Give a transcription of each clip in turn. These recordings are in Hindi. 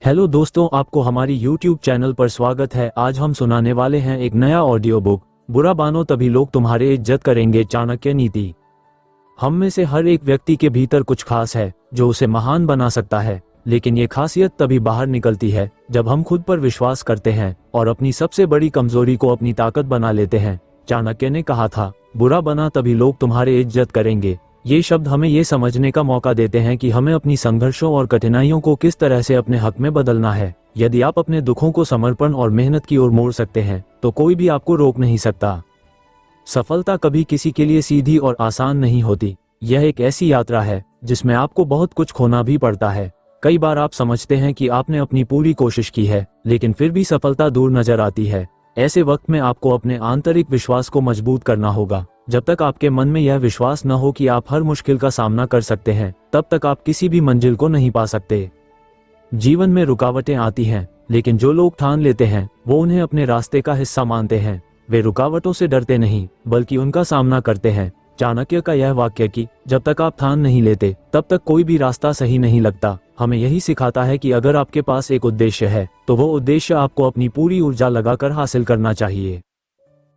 हेलो दोस्तों, आपको हमारी YouTube चैनल पर स्वागत है। आज हम सुनाने वाले हैं एक नया ऑडियो बुक, बुरा बानो तभी लोग तुम्हारे इज्जत करेंगे, चाणक्य नीति। हम में से हर एक व्यक्ति के भीतर कुछ खास है जो उसे महान बना सकता है, लेकिन ये खासियत तभी बाहर निकलती है जब हम खुद पर विश्वास करते हैं और अपनी सबसे बड़ी कमजोरी को अपनी ताकत बना लेते हैं। चाणक्य ने कहा था, बुरा बना तभी लोग तुम्हारे इज्जत करेंगे। ये शब्द हमें ये समझने का मौका देते हैं कि हमें अपनी संघर्षों और कठिनाइयों को किस तरह से अपने हक में बदलना है। यदि आप अपने दुखों को समर्पण और मेहनत की ओर मोड़ सकते हैं तो कोई भी आपको रोक नहीं सकता। सफलता कभी किसी के लिए सीधी और आसान नहीं होती। यह एक ऐसी यात्रा है जिसमें आपको बहुत कुछ खोना भी पड़ता है। कई बार आप समझते हैं कि आपने अपनी पूरी कोशिश की है, लेकिन फिर भी सफलता दूर नजर आती है। ऐसे वक्त में आपको अपने आंतरिक विश्वास को मजबूत करना होगा। जब तक आपके मन में यह विश्वास न हो कि आप हर मुश्किल का सामना कर सकते हैं, तब तक आप किसी भी मंजिल को नहीं पा सकते। जीवन में रुकावटें आती हैं, लेकिन जो लोग ठान लेते हैं वो उन्हें अपने रास्ते का हिस्सा मानते हैं। वे रुकावटों से डरते नहीं, बल्कि उनका सामना करते हैं। चाणक्य का यह वाक्य कि जब तक आप ठान नहीं लेते तब तक कोई भी रास्ता सही नहीं लगता, हमें यही सिखाता है कि अगर आपके पास एक उद्देश्य है तो वो उद्देश्य आपको अपनी पूरी ऊर्जा लगाकर हासिल करना चाहिए।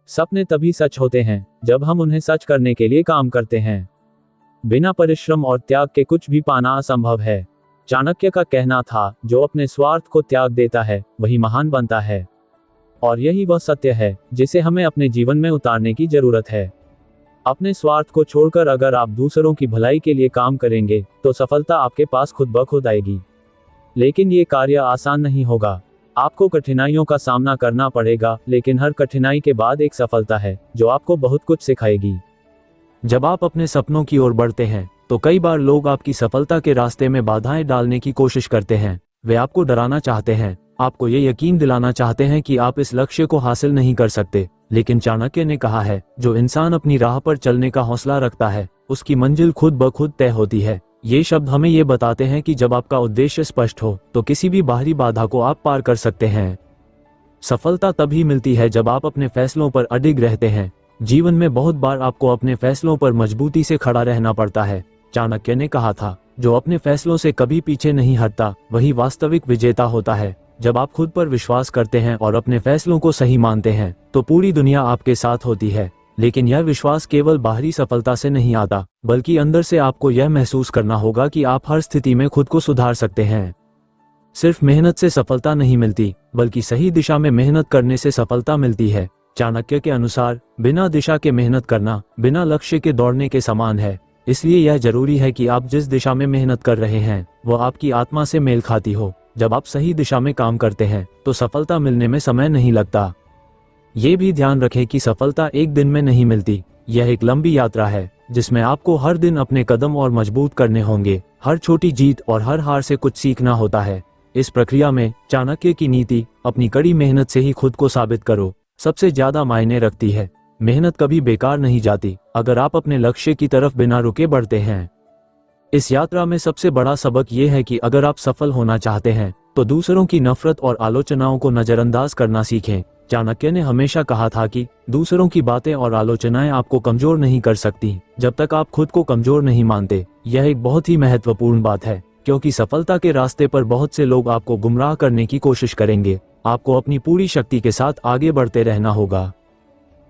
सपने तभी सच होते हैं जब हम उन्हें सच करने के लिए काम करते हैं। बिना परिश्रम और त्याग के कुछ भी पाना असंभव है। चाणक्य का कहना था, जो अपने स्वार्थ को त्याग देता है वही महान बनता है। और यही वह सत्य है जिसे हमें अपने जीवन में उतारने की जरूरत है। अपने स्वार्थ को छोड़कर अगर आप दूसरों की भलाई के लिए काम करेंगे तो सफलता आपके पास खुद ब खुद आएगी। लेकिन ये कार्य आसान नहीं होगा। आपको कठिनाइयों का सामना करना पड़ेगा, लेकिन हर कठिनाई के बाद एक सफलता है जो आपको बहुत कुछ सिखाएगी। जब आप अपने सपनों की ओर बढ़ते हैं तो कई बार लोग आपकी सफलता के रास्ते में बाधाएं डालने की कोशिश करते हैं। वे आपको डराना चाहते हैं, आपको ये यकीन दिलाना चाहते हैं कि आप इस लक्ष्य को हासिल नहीं कर सकते। लेकिन चाणक्य ने कहा है, जो इंसान अपनी राह पर चलने का हौसला रखता है उसकी मंजिल खुद ब खुद तय होती है। ये शब्द हमें ये बताते हैं कि जब आपका उद्देश्य स्पष्ट हो तो किसी भी बाहरी बाधा को आप पार कर सकते हैं। सफलता तभी मिलती है जब आप अपने फैसलों पर अडिग रहते हैं। जीवन में बहुत बार आपको अपने फैसलों पर मजबूती से खड़ा रहना पड़ता है। चाणक्य ने कहा था, जो अपने फैसलों से कभी पीछे नहीं हटता वही वास्तविक विजेता होता है। जब आप खुद पर विश्वास करते हैं और अपने फैसलों को सही मानते हैं तो पूरी दुनिया आपके साथ होती है। लेकिन यह विश्वास केवल बाहरी सफलता से नहीं आता, बल्कि अंदर से आपको यह महसूस करना होगा कि आप हर स्थिति में खुद को सुधार सकते हैं। सिर्फ मेहनत से सफलता नहीं मिलती, बल्कि सही दिशा में मेहनत करने से सफलता मिलती है। चाणक्य के अनुसार बिना दिशा के मेहनत करना बिना लक्ष्य के दौड़ने के समान है। इसलिए यह जरूरी है कि आप जिस दिशा में मेहनत कर रहे हैं वह आपकी आत्मा से मेल खाती हो। जब आप सही दिशा में काम करते हैं तो सफलता मिलने में समय नहीं लगता। ये भी ध्यान रखें कि सफलता एक दिन में नहीं मिलती। यह एक लंबी यात्रा है जिसमें आपको हर दिन अपने कदम और मजबूत करने होंगे। हर छोटी जीत और हर हार से कुछ सीखना होता है। इस प्रक्रिया में चाणक्य की नीति, अपनी कड़ी मेहनत से ही खुद को साबित करो, सबसे ज्यादा मायने रखती है। मेहनत कभी बेकार नहीं जाती अगर आप अपने लक्ष्य की तरफ बिना रुके बढ़ते हैं। इस यात्रा में सबसे बड़ा सबक यह है कि अगर आप सफल होना चाहते हैं तो दूसरों की नफरत और आलोचनाओं को नजरअंदाज करना सीखें। चाणक्य ने हमेशा कहा था कि दूसरों की बातें और आलोचनाएं आपको कमजोर नहीं कर सकती जब तक आप खुद को कमजोर नहीं मानते। यह एक बहुत ही महत्वपूर्ण बात है, क्योंकि सफलता के रास्ते पर बहुत से लोग आपको गुमराह करने की कोशिश करेंगे। आपको अपनी पूरी शक्ति के साथ आगे बढ़ते रहना होगा।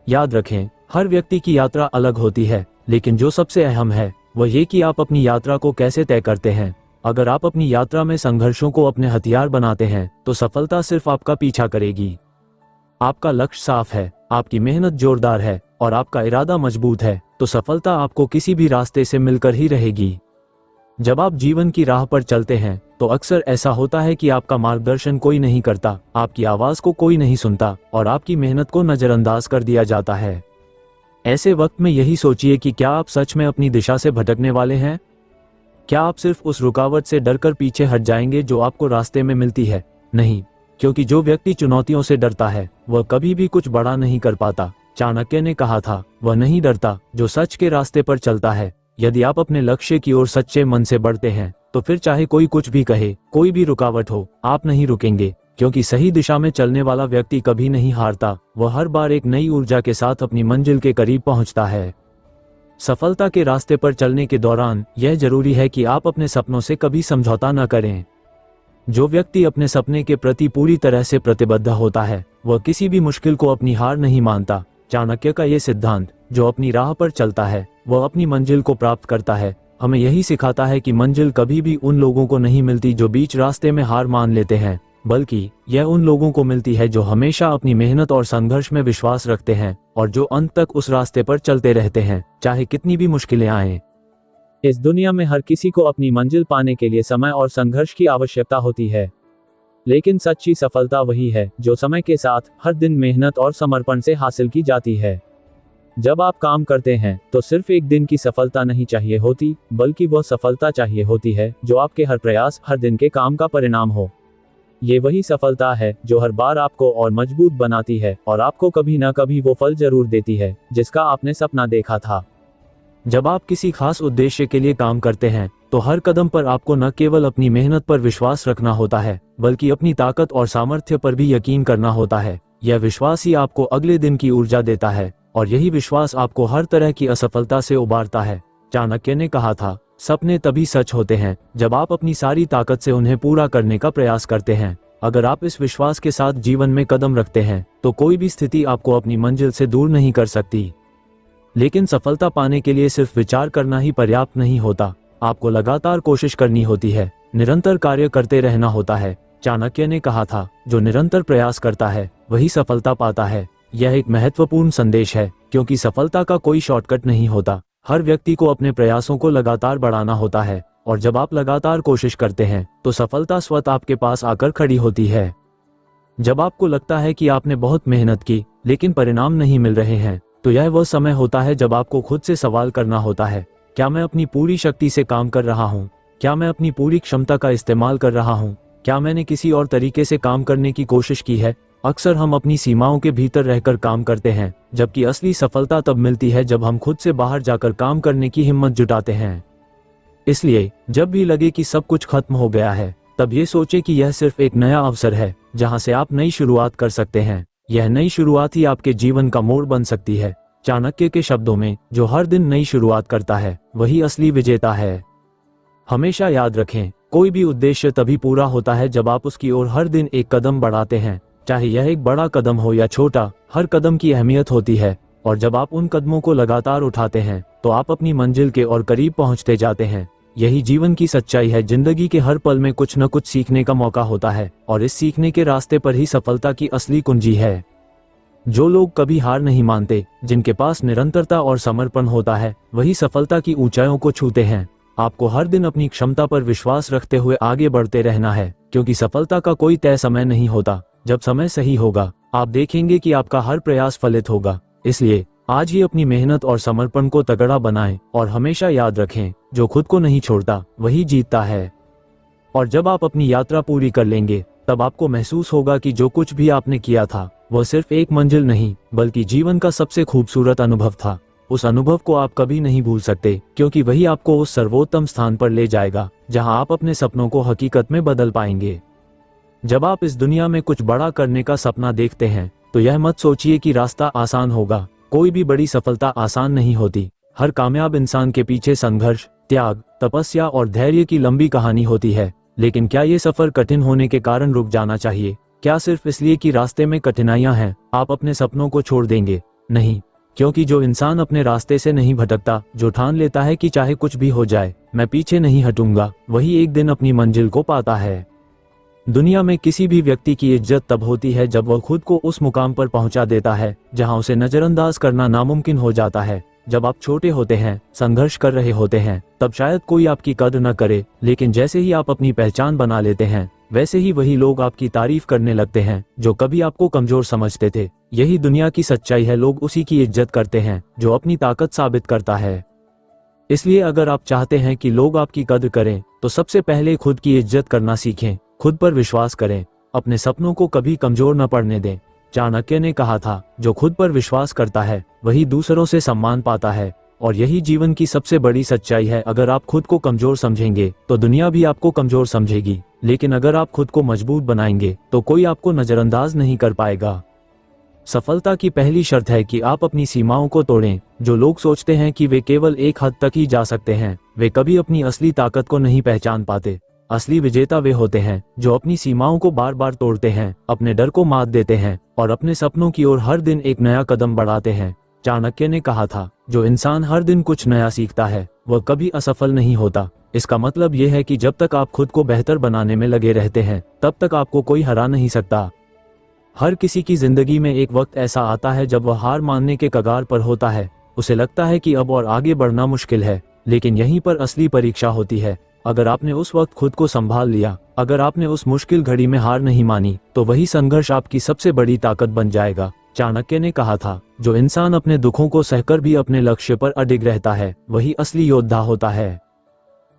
याद रखें, हर व्यक्ति की यात्रा अलग होती है, लेकिन जो सबसे अहम है वह ये कि आप अपनी यात्रा को कैसे तय करते हैं। अगर आप अपनी यात्रा में संघर्षों को अपने हथियार बनाते हैं तो सफलता सिर्फ आपका पीछा करेगी। आपका लक्ष्य साफ है, आपकी मेहनत जोरदार है और आपका इरादा मजबूत है तो सफलता आपको किसी भी रास्ते से मिलकर ही रहेगी। जब आप जीवन की राह पर चलते हैं तो अक्सर ऐसा होता है कि आपका मार्गदर्शन कोई नहीं करता, आपकी आवाज को कोई नहीं सुनता और आपकी मेहनत को नजरअंदाज कर दिया जाता है। ऐसे वक्त में यही सोचिए कि क्या आप सच में अपनी दिशा से भटकने वाले हैं? क्या आप सिर्फ उस रुकावट से डरकर पीछे हट जाएंगे जो आपको रास्ते में मिलती है? नहीं, क्योंकि जो व्यक्ति चुनौतियों से डरता है वह कभी भी कुछ बड़ा नहीं कर पाता। चाणक्य ने कहा था, वह नहीं डरता जो सच के रास्ते पर चलता है। यदि आप अपने लक्ष्य की ओर सच्चे मन से बढ़ते हैं तो फिर चाहे कोई कुछ भी कहे, कोई भी रुकावट हो, आप नहीं रुकेंगे, क्योंकि सही दिशा में चलने वाला व्यक्ति कभी नहीं हारता। वह हर बार एक नई ऊर्जा के साथ अपनी मंजिल के करीब पहुंचता है। सफलता के रास्ते पर चलने के दौरान यह जरूरी है कि आप अपने सपनों से कभी समझौता न करें। जो व्यक्ति अपने सपने के प्रति पूरी तरह से प्रतिबद्ध होता है वह किसी भी मुश्किल को अपनी हार नहीं मानता। चाणक्य का ये सिद्धांत, जो अपनी राह पर चलता है वह अपनी मंजिल को प्राप्त करता है, हमें यही सिखाता है कि मंजिल कभी भी उन लोगों को नहीं मिलती जो बीच रास्ते में हार मान लेते हैं, बल्कि यह उन लोगों को मिलती है जो हमेशा अपनी मेहनत और संघर्ष में विश्वास रखते हैं और जो अंत तक उस रास्ते पर चलते रहते हैं, चाहे कितनी भी मुश्किलें आएं। इस दुनिया में हर किसी को अपनी मंजिल पाने के लिए समय और संघर्ष की आवश्यकता होती है, लेकिन सच्ची सफलता वही है जो समय के साथ हर दिन मेहनत और समर्पण से हासिल की जाती है। जब आप काम करते हैं तो सिर्फ एक दिन की सफलता नहीं चाहिए होती, बल्कि वह सफलता चाहिए होती है जो आपके हर प्रयास, हर दिन के काम का परिणाम हो। ये वही सफलता है जो हर बार आपको और मजबूत बनाती है और आपको कभी न कभी वो फल जरूर देती है जिसका आपने सपना देखा था। जब आप किसी खास उद्देश्य के लिए काम करते हैं तो हर कदम पर आपको न केवल अपनी मेहनत पर विश्वास रखना होता है, बल्कि अपनी ताकत और सामर्थ्य पर भी यकीन करना होता है। यह विश्वास ही आपको अगले दिन की ऊर्जा देता है और यही विश्वास आपको हर तरह की असफलता से उबारता है। चाणक्य ने कहा था, सपने तभी सच होते हैं जब आप अपनी सारी ताकत से उन्हें पूरा करने का प्रयास करते हैं। अगर आप इस विश्वास के साथ जीवन में कदम रखते हैं तो कोई भी स्थिति आपको अपनी मंजिल से दूर नहीं कर सकती। लेकिन सफलता पाने के लिए सिर्फ विचार करना ही पर्याप्त नहीं होता, आपको लगातार कोशिश करनी होती है, निरंतर कार्य करते रहना होता है। चाणक्य ने कहा था, जो निरंतर प्रयास करता है वही सफलता पाता है। यह एक महत्वपूर्ण संदेश है, क्योंकि सफलता का कोई शॉर्टकट नहीं होता। हर व्यक्ति को अपने प्रयासों को लगातार बढ़ाना होता है और जब आप लगातार कोशिश करते हैं तो सफलता स्वतः आपके पास आकर खड़ी होती है। जब आपको लगता है कि आपने बहुत मेहनत की लेकिन परिणाम नहीं मिल रहे हैं, तो यह वह समय होता है जब आपको खुद से सवाल करना होता है, क्या मैं अपनी पूरी शक्ति से काम कर रहा हूँ? क्या मैं अपनी पूरी क्षमता का इस्तेमाल कर रहा हूँ? क्या मैंने किसी और तरीके से काम करने की कोशिश की है? अक्सर हम अपनी सीमाओं के भीतर रहकर काम करते हैं, जबकि असली सफलता तब मिलती है जब हम खुद से बाहर जाकर काम करने की हिम्मत जुटाते हैं। इसलिए जब भी लगे कि सब कुछ खत्म हो गया है, तब ये सोचे कि यह सिर्फ एक नया अवसर है जहां से आप नई शुरुआत कर सकते हैं। यह नई शुरुआत ही आपके जीवन का मोड़ बन सकती है। चाणक्य के शब्दों में, जो हर दिन नई शुरुआत करता है वही असली विजेता है। हमेशा याद रखें, कोई भी उद्देश्य तभी पूरा होता है जब आप उसकी ओर हर दिन एक कदम बढ़ाते हैं, चाहे यह एक बड़ा कदम हो या छोटा, हर कदम की अहमियत होती है। और जब आप उन कदमों को लगातार उठाते हैं तो आप अपनी मंजिल के और करीब पहुंचते जाते हैं। यही जीवन की सच्चाई है। जिंदगी के हर पल में कुछ न कुछ सीखने का मौका होता है और इस सीखने के रास्ते पर ही सफलता की असली कुंजी है। जो लोग कभी हार नहीं मानते, जिनके पास निरंतरता और समर्पण होता है, वही सफलता की ऊंचाइयों को छूते हैं। आपको हर दिन अपनी क्षमता पर विश्वास रखते हुए आगे बढ़ते रहना है, क्योंकि सफलता का कोई तय समय नहीं होता। जब समय सही होगा, आप देखेंगे कि आपका हर प्रयास फलित होगा। इसलिए आज ही अपनी मेहनत और समर्पण को तगड़ा बनाएं और हमेशा याद रखें, जो खुद को नहीं छोड़ता वही जीतता है। और जब आप अपनी यात्रा पूरी कर लेंगे, तब आपको महसूस होगा कि जो कुछ भी आपने किया था वह सिर्फ एक मंजिल नहीं, बल्कि जीवन का सबसे खूबसूरत अनुभव था। उस अनुभव को आप कभी नहीं भूल सकते, क्योंकि वही आपको उस सर्वोत्तम स्थान पर ले जाएगा जहां आप अपने सपनों को हकीकत में बदल पाएंगे। जब आप इस दुनिया में कुछ बड़ा करने का सपना देखते हैं तो यह मत सोचिए कि रास्ता आसान होगा। कोई भी बड़ी सफलता आसान नहीं होती। हर कामयाब इंसान के पीछे संघर्ष, त्याग, तपस्या और धैर्य की लंबी कहानी होती है। लेकिन क्या ये सफर कठिन होने के कारण रुक जाना चाहिए? क्या सिर्फ इसलिए कि रास्ते में कठिनाइयां हैं, आप अपने सपनों को छोड़ देंगे? नहीं, क्योंकि जो इंसान अपने रास्ते से नहीं भटकता, जो ठान लेता है कि चाहे कुछ भी हो जाए, मैं पीछे नहीं हटूंगा, वही एक दिन अपनी मंजिल को पाता है। दुनिया में किसी भी व्यक्ति की इज्जत तब होती है जब वह खुद को उस मुकाम पर पहुंचा देता है जहां उसे नजरअंदाज करना नामुमकिन हो जाता है। जब आप छोटे होते हैं, संघर्ष कर रहे होते हैं, तब शायद कोई आपकी कदर न करे, लेकिन जैसे ही आप अपनी पहचान बना लेते हैं, वैसे ही वही लोग आपकी तारीफ करने लगते हैं जो कभी आपको कमजोर समझते थे। यही दुनिया की सच्चाई है। लोग उसी की इज्जत करते हैं जो अपनी ताकत साबित करता है। इसलिए अगर आप चाहते हैं कि लोग आपकी कदर करें, तो सबसे पहले खुद की इज्जत करना सीखें। खुद पर विश्वास करें, अपने सपनों को कभी कमजोर न पड़ने दें। चाणक्य ने कहा था, जो खुद पर विश्वास करता है वही दूसरों से सम्मान पाता है। और यही जीवन की सबसे बड़ी सच्चाई है। अगर आप खुद को कमजोर समझेंगे तो दुनिया भी आपको कमजोर समझेगी, लेकिन अगर आप खुद को मजबूत बनाएंगे तो कोई आपको नजरअंदाज नहीं कर पाएगा। सफलता की पहली शर्त है कि आप अपनी सीमाओं को तोड़ें। जो लोग सोचते हैं कि वे केवल एक हद तक ही जा सकते हैं, वे कभी अपनी असली ताकत को नहीं पहचान पाते। असली विजेता वे होते हैं जो अपनी सीमाओं को बार बार तोड़ते हैं, अपने डर को मात देते हैं और अपने सपनों की ओर हर दिन एक नया कदम बढ़ाते हैं। चाणक्य ने कहा था, जो इंसान हर दिन कुछ नया सीखता है वह कभी असफल नहीं होता। इसका मतलब यह है कि जब तक आप खुद को बेहतर बनाने में लगे रहते हैं तब तक आपको कोई हरा नहीं सकता। हर किसी की जिंदगी में एक वक्त ऐसा आता है जब वह हार मानने के कगार पर होता है। उसे लगता है कि अब और आगे बढ़ना मुश्किल है, लेकिन यहीं पर असली परीक्षा होती है। अगर आपने उस वक्त खुद को संभाल लिया, अगर आपने उस मुश्किल घड़ी में हार नहीं मानी, तो वही संघर्ष आपकी सबसे बड़ी ताकत बन जाएगा। चाणक्य ने कहा था, जो इंसान अपने दुखों को सहकर भी अपने लक्ष्य पर अडिग रहता है वही असली योद्धा होता है।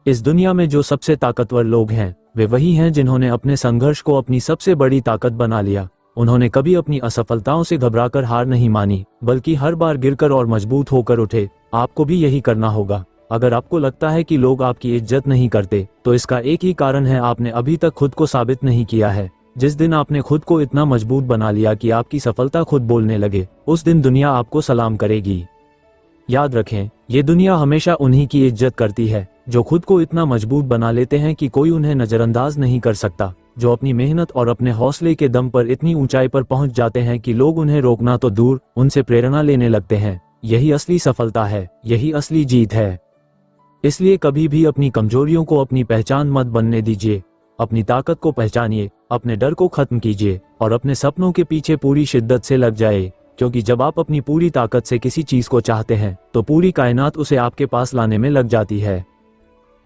इस दुनिया में जो सबसे ताकतवर लोग हैं वे वही हैं जिन्होंने अपने संघर्ष को अपनी सबसे बड़ी ताकत बना लिया। उन्होंने कभी अपनी असफलताओं से घबराकर हार नहीं मानी, बल्कि हर बार गिरकर और मजबूत होकर उठे। आपको भी यही करना होगा। अगर आपको लगता है कि लोग आपकी इज्जत नहीं करते, तो इसका एक ही कारण है, आपने अभी तक खुद को साबित नहीं किया है। जिस दिन आपने खुद को इतना मजबूत बना लिया कि आपकी सफलता खुद बोलने लगे, उस दिन दुनिया आपको सलाम करेगी। याद रखें, ये दुनिया हमेशा उन्हीं की इज्जत करती है जो खुद को इतना मजबूत बना लेते हैं कि कोई उन्हें नजरअंदाज नहीं कर सकता, जो अपनी मेहनत और अपने हौसले के दम पर इतनी ऊंचाई पर पहुंच जाते हैं कि लोग उन्हें रोकना तो दूर, उनसे प्रेरणा लेने लगते हैं। यही असली सफलता है, यही असली जीत है। इसलिए कभी भी अपनी कमजोरियों को अपनी पहचान मत बनने दीजिए। अपनी ताकत को पहचानिए, अपने डर को खत्म कीजिए और अपने सपनों के पीछे पूरी शिद्दत से लग जाए। क्योंकि जब आप अपनी पूरी ताकत से किसी चीज को चाहते हैं तो पूरी कायनात उसे आपके पास लाने में लग जाती है।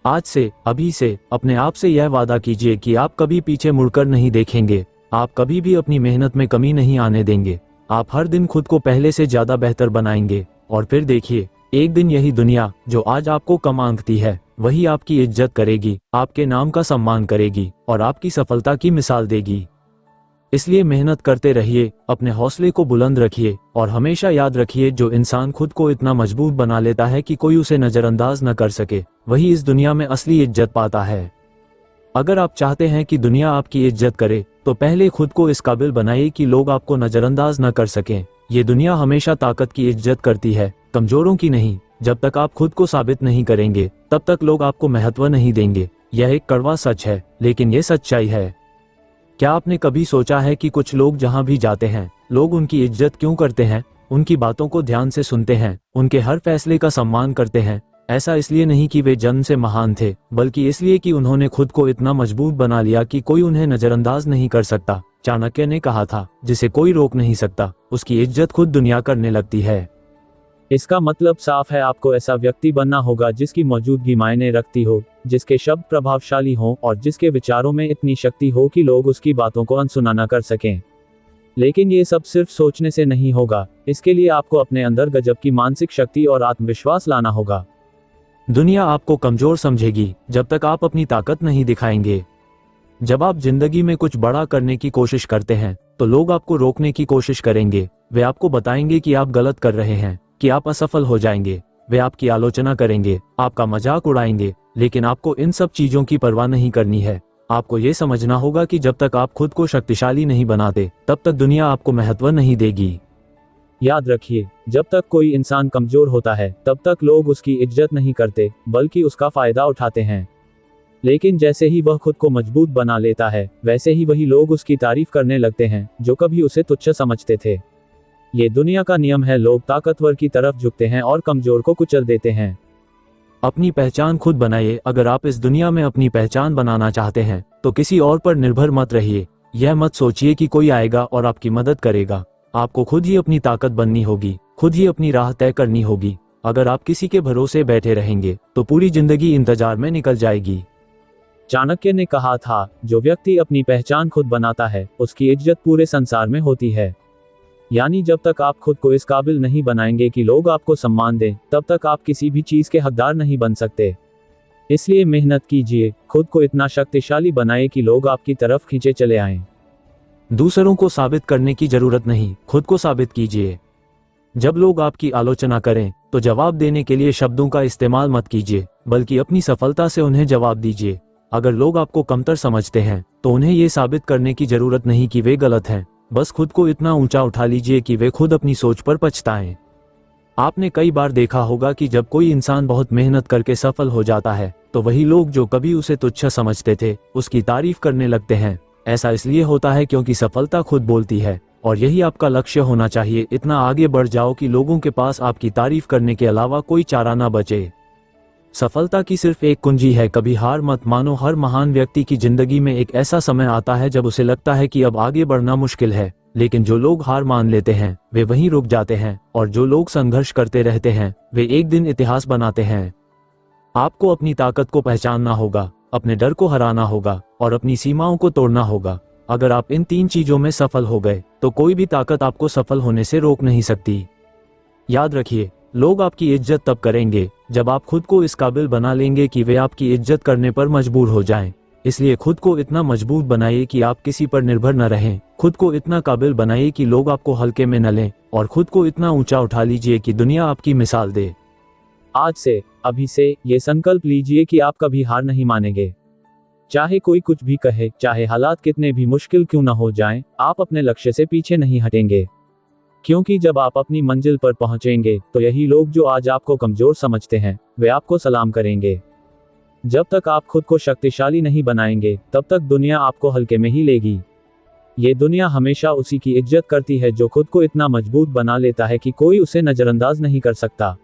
आज से, अभी से अपने आप से यह वादा कीजिए कि आप कभी पीछे मुड़कर नहीं देखेंगे। आप कभी भी अपनी मेहनत में कमी नहीं आने देंगे। आप हर दिन खुद को पहले से ज्यादा बेहतर बनाएंगे और फिर देखिए, एक दिन यही दुनिया जो आज आपको कम आंकती है वही आपकी इज्जत करेगी, आपके नाम का सम्मान करेगी और आपकी सफलता की मिसाल देगी। इसलिए मेहनत करते रहिए, अपने हौसले को बुलंद रखिए और हमेशा याद रखिए, जो इंसान खुद को इतना मजबूत बना लेता है कि कोई उसे नजरअंदाज न कर सके, वही इस दुनिया में असली इज्जत पाता है। अगर आप चाहते हैं कि दुनिया आपकी इज्जत करे, तो पहले खुद को इस काबिल बनाइए कि लोग आपको नजरअंदाज न कर सकें। ये दुनिया हमेशा ताकत की इज्जत करती है, कमजोरों की नहीं। जब तक आप खुद को साबित नहीं करेंगे, तब तक लोग आपको महत्व नहीं देंगे। यह एक कड़वा सच है, लेकिन यह सच्चाई है। क्या आपने कभी सोचा है कि कुछ लोग जहां भी जाते हैं, लोग उनकी इज्जत क्यों करते हैं? उनकी बातों को ध्यान से सुनते हैं, उनके हर फैसले का सम्मान करते हैं। ऐसा इसलिए नहीं कि वे जन्म से महान थे, बल्कि इसलिए कि उन्होंने खुद को इतना मजबूत बना लिया कि कोई उन्हें नजरअंदाज नहीं कर सकता। चाणक्य ने कहा था, जिसे कोई रोक नहीं सकता, उसकी इज्जत खुद दुनिया करने लगती है। इसका मतलब साफ है, आपको ऐसा व्यक्ति बनना होगा जिसकी मौजूदगी मायने रखती हो, जिसके शब्द प्रभावशाली हों और जिसके विचारों में इतनी शक्ति हो कि लोग उसकी बातों को अनसुना न कर सकें। लेकिन ये सब सिर्फ सोचने से नहीं होगा। इसके लिए आपको अपने अंदर गजब की मानसिक शक्ति और आत्मविश्वास लाना होगा। दुनिया आपको कमजोर समझेगी जब तक आप अपनी ताकत नहीं दिखाएंगे। जब आप जिंदगी में कुछ बड़ा करने की कोशिश करते हैं, तो लोग आपको रोकने की कोशिश करेंगे। वे आपको बताएंगे कि आप गलत कर रहे हैं, कि आप असफल हो जाएंगे। वे आपकी आलोचना करेंगे, आपका मजाक उड़ाएंगे, लेकिन आपको इन सब चीजों की परवाह नहीं करनी है। आपको ये समझना होगा कि जब तक आप खुद को शक्तिशाली नहीं बनाते, तब तक दुनिया आपको महत्व नहीं देगी। याद रखिए, जब तक कोई इंसान कमजोर होता है, तब तक लोग उसकी इज्जत नहीं करते, बल्कि उसका फायदा उठाते हैं। लेकिन जैसे ही वह खुद को मजबूत बना लेता है, वैसे ही वही लोग उसकी तारीफ करने लगते हैं जो कभी उसे तुच्छ समझते थे। ये दुनिया का नियम है, लोग ताकतवर की तरफ झुकते हैं और कमजोर को कुचल देते हैं। अपनी पहचान खुद बनाइए। अगर आप इस दुनिया में अपनी पहचान बनाना चाहते हैं, तो किसी और पर निर्भर मत रहिए। यह मत सोचिए कि कोई आएगा और आपकी मदद करेगा। आपको खुद ही अपनी ताकत बननी होगी, खुद ही अपनी राह तय करनी होगी। अगर आप किसी के भरोसे बैठे रहेंगे, तो पूरी जिंदगी इंतजार में निकल जाएगी। चाणक्य ने कहा था, जो व्यक्ति अपनी पहचान खुद बनाता है, उसकी इज्जत पूरे संसार में होती है। यानी जब तक आप खुद को इस काबिल नहीं बनाएंगे कि लोग आपको सम्मान दें, तब तक आप किसी भी चीज के हकदार नहीं बन सकते। इसलिए मेहनत कीजिए, खुद को इतना शक्तिशाली बनाए कि लोग आपकी तरफ खींचे चले आएं। दूसरों को साबित करने की जरूरत नहीं, खुद को साबित कीजिए। जब लोग आपकी आलोचना करें, तो जवाब देने के लिए शब्दों का इस्तेमाल मत कीजिए, बल्कि अपनी सफलता से उन्हें जवाब दीजिए। अगर लोग आपको कमतर समझते हैं, तो उन्हें ये साबित करने की जरूरत नहीं कि वे गलत हैं। बस खुद को इतना ऊंचा उठा लीजिए कि वे खुद अपनी सोच पर पछताएं। आपने कई बार देखा होगा कि जब कोई इंसान बहुत मेहनत करके सफल हो जाता है तो वही लोग जो कभी उसे तुच्छ समझते थे उसकी तारीफ करने लगते हैं। ऐसा इसलिए होता है क्योंकि सफलता खुद बोलती है, और यही आपका लक्ष्य होना चाहिए। इतना आगे बढ़ जाओ कि लोगों के पास आपकी तारीफ करने के अलावा कोई चारा ना बचे। सफलता की सिर्फ एक कुंजी है, कभी हार मत मानो। हर महान व्यक्ति की जिंदगी में एक ऐसा समय आता है जब उसे लगता है कि अब आगे बढ़ना मुश्किल है, लेकिन जो लोग हार मान लेते हैं वे वहीं रुक जाते हैं, और जो लोग संघर्ष करते रहते हैं वे एक दिन इतिहास बनाते हैं। आपको अपनी ताकत को पहचानना होगा, अपने डर को हराना होगा और अपनी सीमाओं को तोड़ना होगा। अगर आप इन 3 चीजों में सफल हो गए तो कोई भी ताकत आपको सफल होने से रोक नहीं सकती। याद रखिए, लोग आपकी इज्जत तब करेंगे जब आप खुद को इस काबिल बना लेंगे कि वे आपकी इज्जत करने पर मजबूर हो जाएं। इसलिए खुद को इतना मजबूत बनाइए कि आप किसी पर निर्भर न रहें। खुद को इतना काबिल बनाइए कि लोग आपको हल्के में न लें, और खुद को इतना ऊंचा उठा लीजिए कि दुनिया आपकी मिसाल दे। आज से, अभी से ये संकल्प लीजिए कि आप कभी हार नहीं मानेंगे। चाहे कोई कुछ भी कहे, चाहे हालात कितने भी मुश्किल क्यों न हो जाएं, आप अपने लक्ष्य से पीछे नहीं हटेंगे। क्योंकि जब आप अपनी मंजिल पर पहुंचेंगे तो यही लोग जो आज आपको कमजोर समझते हैं वे आपको सलाम करेंगे। जब तक आप खुद को शक्तिशाली नहीं बनाएंगे तब तक दुनिया आपको हल्के में ही लेगी। ये दुनिया हमेशा उसी की इज्जत करती है जो खुद को इतना मजबूत बना लेता है कि कोई उसे नजरअंदाज नहीं कर सकता।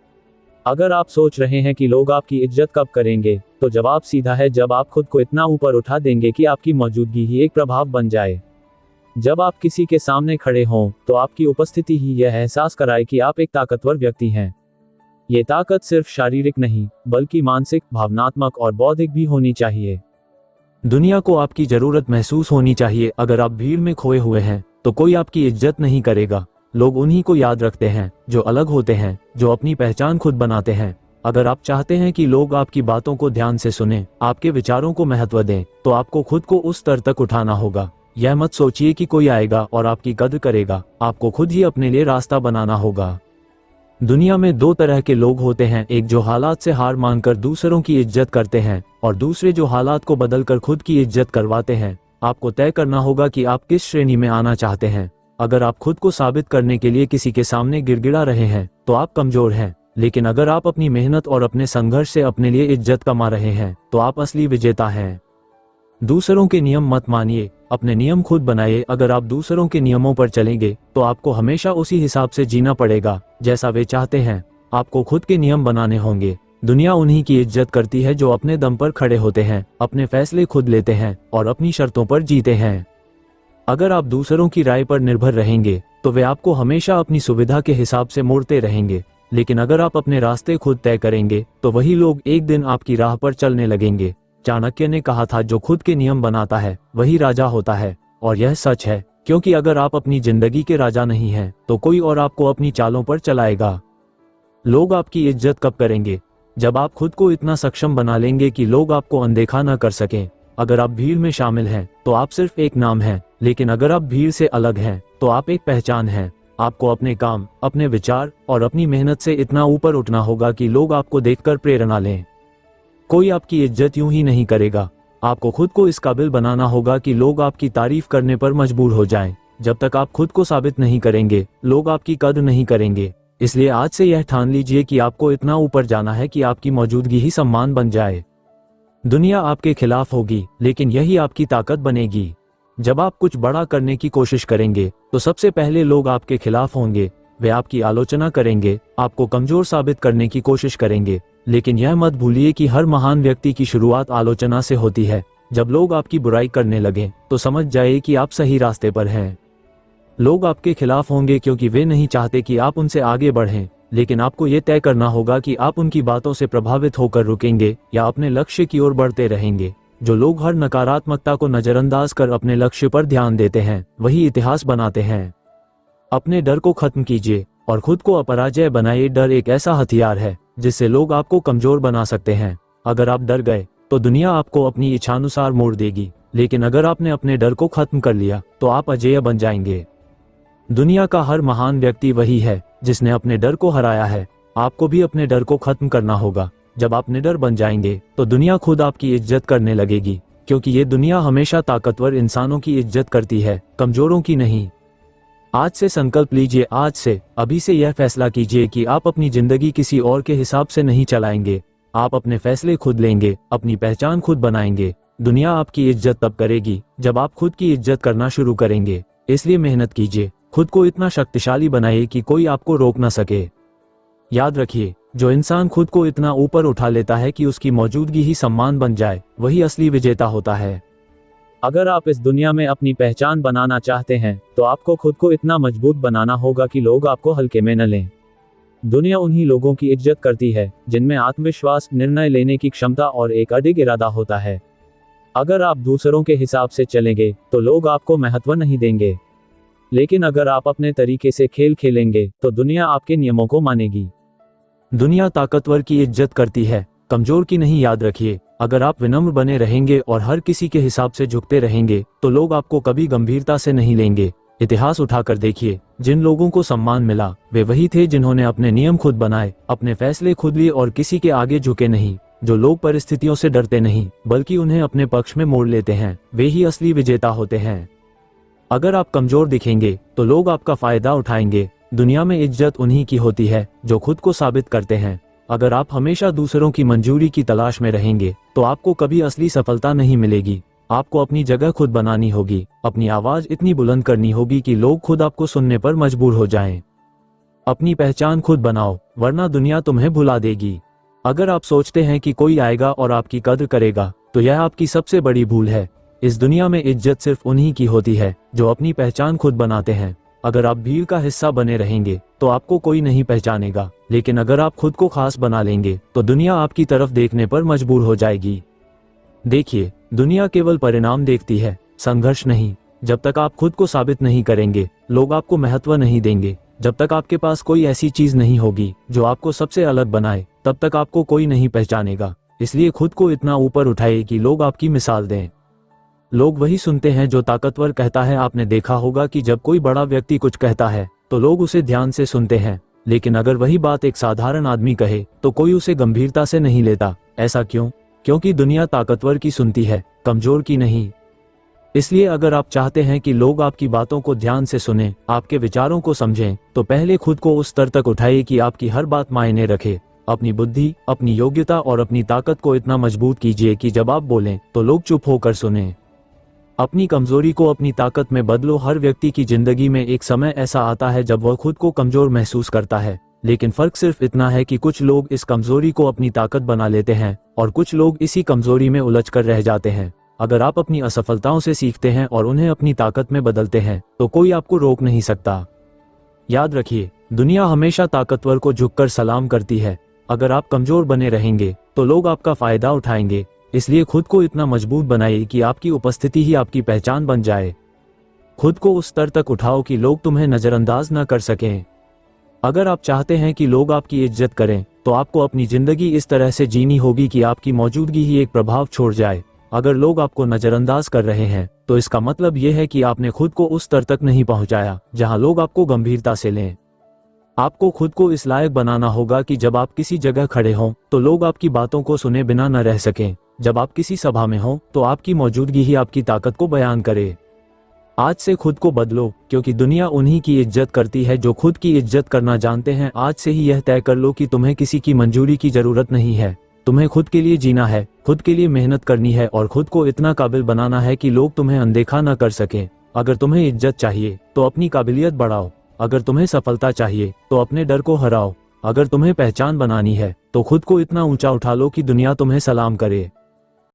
अगर आप सोच रहे हैं कि लोग आपकी इज्जत कब करेंगे, तो जवाब सीधा है, जब आप खुद को इतना ऊपर उठा देंगे कि आपकी मौजूदगी ही एक प्रभाव बन जाए। जब आप किसी के सामने खड़े हों तो आपकी उपस्थिति ही यह एहसास कराए कि आप एक ताकतवर व्यक्ति हैं। ये ताकत सिर्फ शारीरिक नहीं बल्कि मानसिक, भावनात्मक और बौद्धिक भी होनी चाहिए। दुनिया को आपकी जरूरत महसूस होनी चाहिए। अगर आप भीड़ में खोए हुए हैं तो कोई आपकी इज्जत नहीं करेगा। लोग उन्हीं को याद रखते हैं जो अलग होते हैं, जो अपनी पहचान खुद बनाते हैं। अगर आप चाहते हैं कि लोग आपकी बातों को ध्यान से सुनें, आपके विचारों को महत्व दें, तो आपको खुद को उस स्तर तक उठाना होगा। यह मत सोचिए कि कोई आएगा और आपकी कद्र करेगा। आपको खुद ही अपने लिए रास्ता बनाना होगा। दुनिया में 2 तरह के लोग होते हैं, एक जो हालात से हार मानकर दूसरों की इज्जत करते हैं, और दूसरे जो हालात को बदलकर खुद की इज्जत करवाते हैं। आपको तय करना होगा कि आप किस श्रेणी में आना चाहते हैं। अगर आप खुद को साबित करने के लिए किसी के सामने गिड़गिड़ा रहे हैं तो आप कमजोर हैं, लेकिन अगर आप अपनी मेहनत और अपने संघर्ष से अपने लिए इज्जत कमा रहे हैं तो आप असली विजेता हैं। दूसरों के नियम मत मानिए, अपने नियम खुद बनाइए। अगर आप दूसरों के नियमों पर चलेंगे तो आपको हमेशा उसी हिसाब से जीना पड़ेगा जैसा वे चाहते हैं। आपको खुद के नियम बनाने होंगे। दुनिया उन्हीं की इज्जत करती है जो अपने दम पर खड़े होते हैं, अपने फैसले खुद लेते हैं और अपनी शर्तों पर जीते हैं। अगर आप दूसरों की राय पर निर्भर रहेंगे तो वे आपको हमेशा अपनी सुविधा के हिसाब से मोड़ते रहेंगे, लेकिन अगर आप अपने रास्ते खुद तय करेंगे तो वही लोग एक दिन आपकी राह पर चलने लगेंगे। चाणक्य ने कहा था, जो खुद के नियम बनाता है वही राजा होता है, और यह सच है, क्योंकि अगर आप अपनी जिंदगी के राजा नहीं हैं तो कोई और आपको अपनी चालों पर चलाएगा। लोग आपकी इज्जत कब करेंगे? जब आप खुद को इतना सक्षम बना लेंगे कि लोग आपको अनदेखा न कर सकें। अगर आप भीड़ में शामिल हैं तो आप सिर्फ एक नाम हैं, लेकिन अगर आप भीड़ से अलग हैं तो आप एक पहचान हैं। आपको अपने काम, अपने विचार और अपनी मेहनत से इतना ऊपर उठना होगा कि लोग आपको देखकर प्रेरणा लें। कोई आपकी इज्जत यूं ही नहीं करेगा। आपको खुद को इस काबिल बनाना होगा कि लोग आपकी तारीफ करने पर मजबूर हो जाएं। जब तक आप खुद को साबित नहीं करेंगे, लोग आपकी कद्र नहीं करेंगे। इसलिए आज से यह ठान लीजिए कि आपको इतना ऊपर जाना है कि आपकी मौजूदगी ही सम्मान बन जाए। दुनिया आपके खिलाफ होगी, लेकिन यही आपकी ताकत बनेगी। जब आप कुछ बड़ा करने की कोशिश करेंगे तो सबसे पहले लोग आपके खिलाफ होंगे। वे आपकी आलोचना करेंगे, आपको कमजोर साबित करने की कोशिश करेंगे, लेकिन यह मत भूलिए कि हर महान व्यक्ति की शुरुआत आलोचना से होती है। जब लोग आपकी बुराई करने लगें तो समझ जाइए कि आप सही रास्ते पर हैं। लोग आपके खिलाफ होंगे क्योंकि वे नहीं चाहते कि आप उनसे आगे बढ़ें, लेकिन आपको ये तय करना होगा कि आप उनकी बातों से प्रभावित होकर रुकेंगे या अपने लक्ष्य की ओर बढ़ते रहेंगे। जो लोग हर नकारात्मकता को नजरअंदाज कर अपने लक्ष्य पर ध्यान देते हैं वही इतिहास बनाते हैं। अपने डर को खत्म कीजिए और खुद को अपराजय बनाइए। डर एक ऐसा हथियार है जिससे लोग आपको कमजोर बना सकते हैं। अगर आप डर गए तो दुनिया आपको अपनी इच्छानुसार मोड़ देगी, लेकिन अगर आपने अपने डर को खत्म कर लिया तो आप अजेय बन जाएंगे। दुनिया का हर महान व्यक्ति वही है जिसने अपने डर को हराया है। आपको भी अपने डर को खत्म करना होगा। जब आप निडर बन जाएंगे तो दुनिया खुद आपकी इज्जत करने लगेगी, क्योंकि ये दुनिया हमेशा ताकतवर इंसानों की इज्जत करती है, कमजोरों की नहीं। आज से संकल्प लीजिए, आज से अभी से यह फैसला कीजिए कि आप अपनी जिंदगी किसी और के हिसाब से नहीं चलाएंगे। आप अपने फैसले खुद लेंगे, अपनी पहचान खुद बनाएंगे। दुनिया आपकी इज्जत तब करेगी जब आप खुद की इज्जत करना शुरू करेंगे। इसलिए मेहनत कीजिए, खुद को इतना शक्तिशाली बनाइए कि कोई आपको रोक ना सके। याद रखिए, जो इंसान खुद को इतना ऊपर उठा लेता है कि उसकी मौजूदगी ही सम्मान बन जाए, वही असली विजेता होता है। अगर आप इस दुनिया में अपनी पहचान बनाना चाहते हैं तो आपको खुद को इतना मजबूत बनाना होगा कि लोग आपको हल्के में न लें। दुनिया उन्हीं लोगों की इज्जत करती है जिनमें आत्मविश्वास, निर्णय लेने की क्षमता और एक अडिग इरादा होता है। अगर आप दूसरों के हिसाब से चलेंगे तो लोग आपको महत्व नहीं देंगे, लेकिन अगर आप अपने तरीके से खेल खेलेंगे तो दुनिया आपके नियमों को मानेगी। दुनिया ताकतवर की इज्जत करती है, कमजोर की नहीं। याद रखिए, अगर आप विनम्र बने रहेंगे और हर किसी के हिसाब से झुकते रहेंगे तो लोग आपको कभी गंभीरता से नहीं लेंगे। इतिहास उठाकर देखिए, जिन लोगों को सम्मान मिला वे वही थे जिन्होंने अपने नियम खुद बनाए, अपने फैसले खुद लिए और किसी के आगे झुके नहीं। जो लोग परिस्थितियों से डरते नहीं बल्कि उन्हें अपने पक्ष में मोड़ लेते हैं, वे ही असली विजेता होते हैं। अगर आप कमजोर दिखेंगे तो लोग आपका फायदा उठाएंगे। दुनिया में इज्जत उन्हीं की होती है जो खुद को साबित करते हैं। अगर आप हमेशा दूसरों की मंजूरी की तलाश में रहेंगे तो आपको कभी असली सफलता नहीं मिलेगी। आपको अपनी जगह खुद बनानी होगी, अपनी आवाज इतनी बुलंद करनी होगी कि लोग खुद आपको सुनने पर मजबूर हो जाएं। अपनी पहचान खुद बनाओ, वरना दुनिया तुम्हें भुला देगी। अगर आप सोचते हैं कि कोई आएगा और आपकी कद्र करेगा तो यह आपकी सबसे बड़ी भूल है। इस दुनिया में इज्जत सिर्फ उन्हीं की होती है जो अपनी पहचान खुद बनाते हैं। अगर आप भीड़ का हिस्सा बने रहेंगे तो आपको कोई नहीं पहचानेगा, लेकिन अगर आप खुद को खास बना लेंगे तो दुनिया आपकी तरफ देखने पर मजबूर हो जाएगी। देखिए, दुनिया केवल परिणाम देखती है, संघर्ष नहीं। जब तक आप खुद को साबित नहीं करेंगे, लोग आपको महत्व नहीं देंगे। जब तक आपके पास कोई ऐसी चीज नहीं होगी जो आपको सबसे अलग बनाए, तब तक आपको कोई नहीं पहचानेगा। इसलिए खुद को इतना ऊपर उठाइए कि लोग आपकी मिसाल दें। लोग वही सुनते हैं जो ताकतवर कहता है। आपने देखा होगा कि जब कोई बड़ा व्यक्ति कुछ कहता है तो लोग उसे ध्यान से सुनते हैं, लेकिन अगर वही बात एक साधारण आदमी कहे तो कोई उसे गंभीरता से नहीं लेता। ऐसा क्यों? क्योंकि दुनिया ताकतवर की सुनती है, कमजोर की नहीं। इसलिए अगर आप चाहते हैं कि लोग आपकी बातों को ध्यान से सुनें, आपके विचारों को समझें, तो पहले खुद को उस स्तर तक उठाइए कि आपकी हर बात मायने रखे। अपनी बुद्धि, अपनी योग्यता और अपनी ताकत को इतना मजबूत कीजिए कि जब आप बोलें तो लोग चुप होकर सुनें। अपनी कमजोरी को अपनी ताकत में बदलो। हर व्यक्ति की जिंदगी में एक समय ऐसा आता है जब वह खुद को कमजोर महसूस करता है, लेकिन फर्क सिर्फ इतना है कि कुछ लोग इस कमजोरी को अपनी ताकत बना लेते हैं और कुछ लोग इसी कमजोरी में उलझकर रह जाते हैं। अगर आप अपनी असफलताओं से सीखते हैं और उन्हें अपनी ताकत में बदलते हैं तो कोई आपको रोक नहीं सकता। याद रखिए, दुनिया हमेशा ताकतवर को झुककर सलाम करती है। अगर आप कमजोर बने रहेंगे तो लोग आपका फायदा उठाएंगे। इसलिए खुद को इतना मजबूत बनाइए कि आपकी उपस्थिति ही आपकी पहचान बन जाए। खुद को उस स्तर तक उठाओ कि लोग तुम्हें नजरअंदाज न कर सकें। अगर आप चाहते हैं कि लोग आपकी इज्जत करें तो आपको अपनी जिंदगी इस तरह से जीनी होगी कि आपकी मौजूदगी ही एक प्रभाव छोड़ जाए। अगर लोग आपको नजरअंदाज कर रहे हैं तो इसका मतलब यह है कि आपने खुद को उस स्तर तक नहीं पहुंचाया जहां लोग आपको गंभीरता से लें। आपको खुद को इस लायक बनाना होगा कि जब आप किसी जगह खड़े हों तो लोग आपकी बातों को सुने बिना न रह सकें। जब आप किसी सभा में हों तो आपकी मौजूदगी ही आपकी ताकत को बयान करे। आज से खुद को बदलो, क्योंकि दुनिया उन्हीं की इज्जत करती है जो खुद की इज्जत करना जानते हैं। आज से ही यह तय कर लो कि तुम्हें किसी की मंजूरी की जरूरत नहीं है। तुम्हें खुद के लिए जीना है, खुद के लिए मेहनत करनी है और खुद को इतना काबिल बनाना है कि लोग तुम्हें अनदेखा न कर सकें। अगर तुम्हें इज्जत चाहिए तो अपनी काबिलियत बढ़ाओ। अगर तुम्हें सफलता चाहिए तो अपने डर को हराओ। अगर तुम्हें पहचान बनानी है तो खुद को इतना ऊंचा उठा लो कि दुनिया तुम्हें सलाम करे।